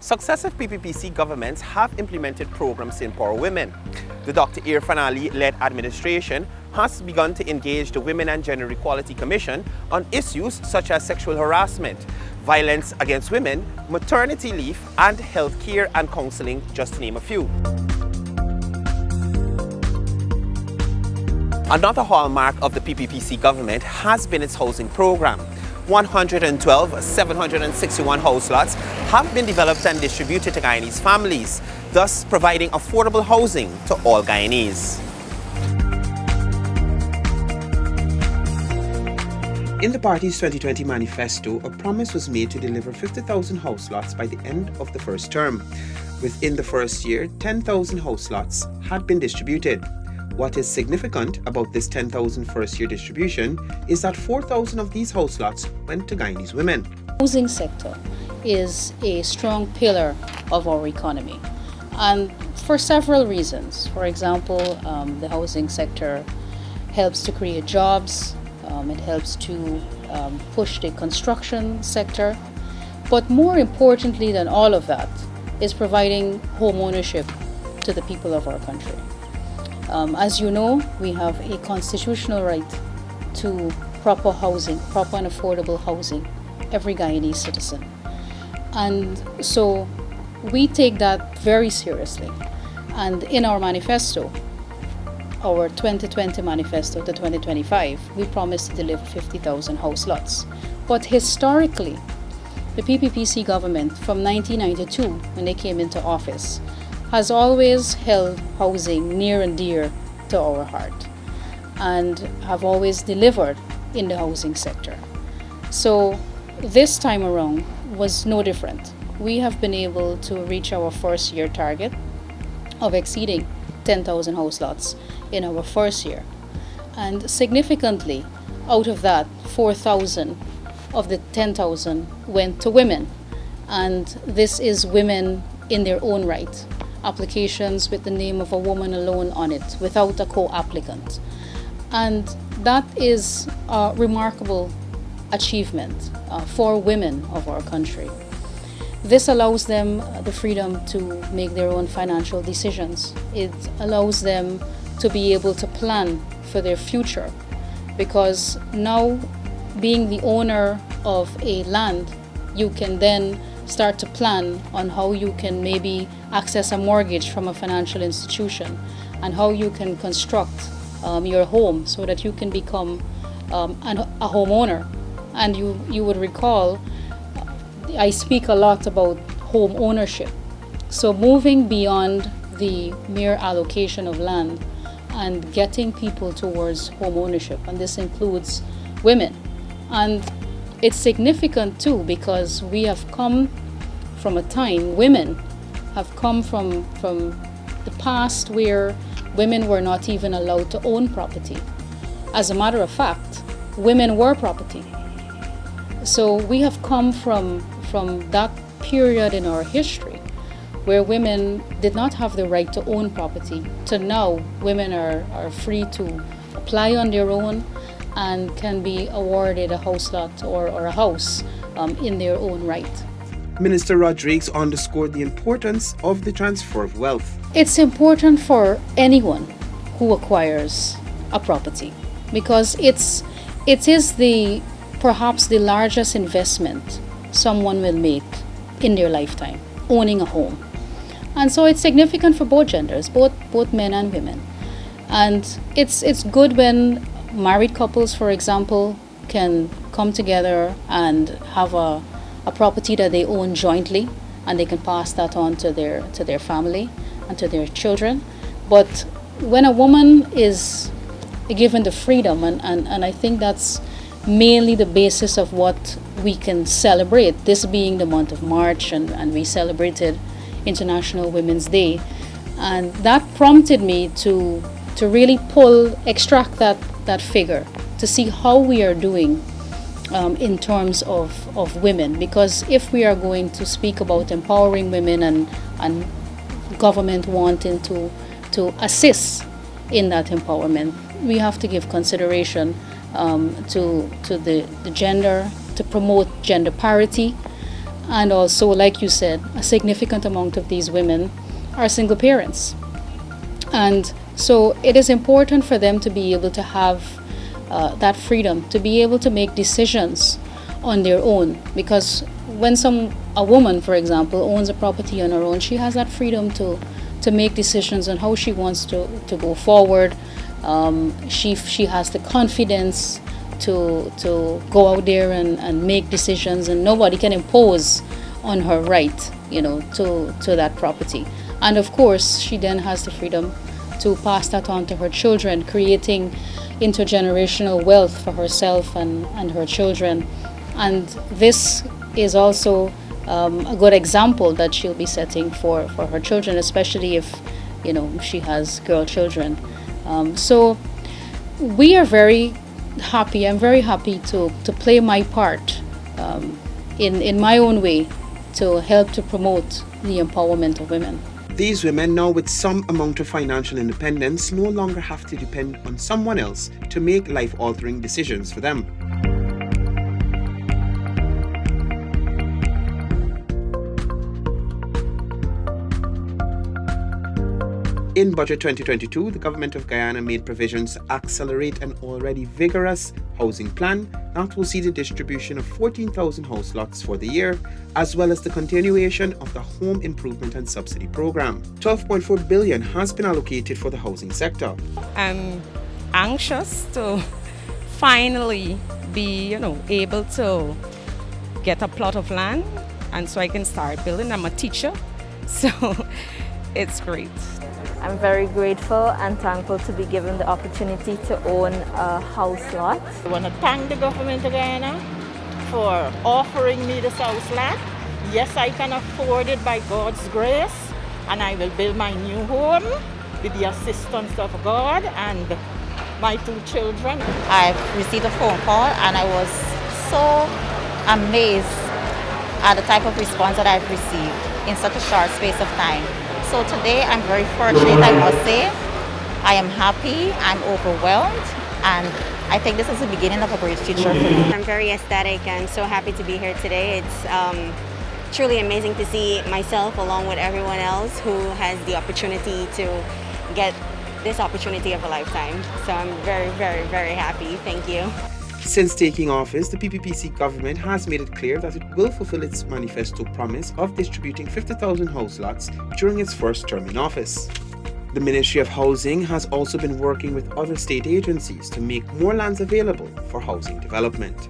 Successive PPPC governments have implemented programs to empower women. The Dr. Irfan Ali-led administration has begun to engage the Women and Gender Equality Commission on issues such as sexual harassment, violence against women, maternity leave, and health care and counseling, just to name a few. Another hallmark of the PPPC government has been its housing program. 112,761 house lots have been developed and distributed to Guyanese families, thus providing affordable housing to all Guyanese. In the party's 2020 manifesto, a promise was made to deliver 50,000 house lots by the end of the first term. Within the first year, 10,000 house lots had been distributed. What is significant about this 10,000 first-year distribution is that 4,000 of these house lots went to Guyanese women. The housing sector is a strong pillar of our economy, and for several reasons. For example, the housing sector helps to create jobs, it helps to push the construction sector, but more importantly than all of that is providing home ownership to the people of our country. As you know, we have a constitutional right to proper housing, proper and affordable housing, every Guyanese citizen. And so we take that very seriously. And in our manifesto, our 2020 manifesto to 2025, we promised to deliver 50,000 house lots. But historically, the PPPC government from 1992, when they came into office, has always held housing near and dear to our heart and have always delivered in the housing sector. So this time around was no different. We have been able to reach our first year target of exceeding 10,000 house lots in our first year. And significantly, out of that, 4,000 of the 10,000 went to women. And this is women in their own right. Applications with the name of a woman alone on it, without a co-applicant. And that is a remarkable achievement for women of our country. This allows them the freedom to make their own financial decisions. It allows them to be able to plan for their future, because now, being the owner of a land, you can then start to plan on how you can maybe access a mortgage from a financial institution and how you can construct your home so that you can become a homeowner. And you would recall, I speak a lot about home ownership. So moving beyond the mere allocation of land and getting people towards home ownership, and this includes women. And it's significant too, because we have come from a time, women have come from the past where women were not even allowed to own property. As a matter of fact, women were property. So we have come from that period in our history where women did not have the right to own property, to now women are free to apply on their own and can be awarded a house lot or a house in their own right. Minister Rodriguez underscored the importance of the transfer of wealth. It's important for anyone who acquires a property, because it is perhaps the largest investment someone will make in their lifetime, owning a home. And so it's significant for both genders, both men and women. And it's good when married couples, for example, can come together and have a property that they own jointly, and they can pass that on to their family and to their children. But when a woman is given the freedom, and I think that's mainly the basis of what we can celebrate, this being the month of March, and we celebrated International Women's Day, and that prompted me to really extract that figure to see how we are doing in terms of women. Because if we are going to speak about empowering women and government wanting to assist in that empowerment, we have to give consideration to the gender, to promote gender parity, And also, like you said, a significant amount of these women are single parents. And so it is important for them to be able to have that freedom, to be able to make decisions on their own. Because when a woman, for example, owns a property on her own, she has that freedom to make decisions on how she wants to go forward. She has the confidence to go out there and make decisions, and nobody can impose on her right, to that property. And of course, she then has the freedom to pass that on to her children, creating intergenerational wealth for herself and her children. And this is also a good example that she'll be setting for her children, especially if she has girl children. So we are very happy. I'm very happy to play my part in my own way to help to promote the empowerment of women. These women, now with some amount of financial independence, no longer have to depend on someone else to make life-altering decisions for them. In Budget 2022, the Government of Guyana made provisions to accelerate an already vigorous housing plan that will see the distribution of 14,000 house lots for the year, as well as the continuation of the Home Improvement and Subsidy Program. 12.4 billion has been allocated for the housing sector. I'm anxious to finally be, able to get a plot of land, and so I can start building. I'm a teacher, so it's great. I'm very grateful and thankful to be given the opportunity to own a house lot. I want to thank the government of Guyana for offering me this house lot. Yes, I can afford it by God's grace, and I will build my new home with the assistance of God and my 2 children. I've received a phone call and I was so amazed at the type of response that I've received in such a short space of time. So today I'm very fortunate, I must say. I am happy, I'm overwhelmed, and I think this is the beginning of a great future for me. I'm very ecstatic and so happy to be here today. It's truly amazing to see myself along with everyone else who has the opportunity to get this opportunity of a lifetime. So I'm very, very, very happy. Thank you. Since taking office, the PPPC government has made it clear that it will fulfill its manifesto promise of distributing 50,000 house lots during its first term in office. The Ministry of Housing has also been working with other state agencies to make more lands available for housing development.